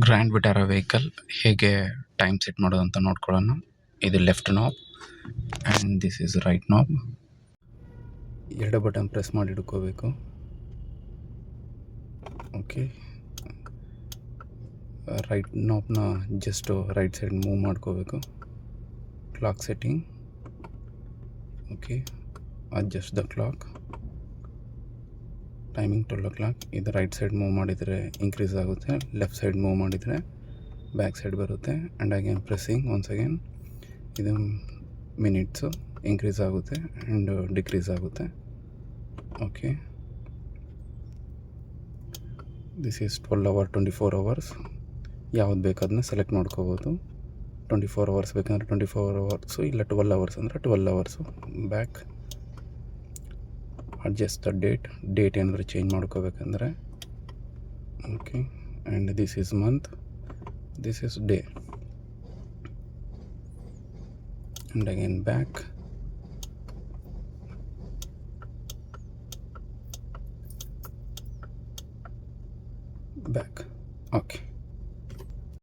Grand Vitara vehicle ಹೇಗೆ time set ಮಾಡೋದು ಅಂತ ನೋಡ್ಕೊಳ್ಳೋಣ. ಇದು left knob and this is right knob. ಎರಡು ಬಟನ್ ಪ್ರೆಸ್ ಮಾಡಿ ಹಿಡ್ಕೋಬೇಕು. ಓಕೆ, ರೈಟ್ ನಾಬ್ನ ಜಸ್ಟ್ ರೈಟ್ ಸೈಡ್ ಮೂವ್ ಮಾಡ್ಕೋಬೇಕು. Clock setting, okay, adjust the clock, timing 12 o'clock. ಇದು ರೈಟ್ ಸೈಡ್ ಮೂವ್ ಮಾಡಿದರೆ ಇನ್ಕ್ರೀಸ್ ಆಗುತ್ತೆ, ಲೆಫ್ಟ್ ಸೈಡ್ ಮೂವ್ ಮಾಡಿದರೆ ಬ್ಯಾಕ್ ಸೈಡ್ ಬರುತ್ತೆ. And again pressing once again. ಇದು ಮಿನಿಟ್ಸು ಇನ್ಕ್ರೀಸ್ ಆಗುತ್ತೆ ಆ್ಯಂಡ್ ಡಿಕ್ರೀಸ್ ಆಗುತ್ತೆ. Okay, this is 12 hour 24 hours. ಯಾವ್ದು ಬೇಕು ಅದನ್ನ ಸೆಲೆಕ್ಟ್ ಮಾಡ್ಕೋಬೋದು. 24 hours ಬೇಕಂದ್ರೆ 24 hours, ಇಲ್ಲ 12 hours ಅಂದರೆ 12 hours. Back, adjust the date ಏನಾದರೂ ಚೇಂಜ್ ಮಾಡ್ಕೋಬೇಕಂದ್ರೆ. Okay, and this is month, this is day. And again back, okay.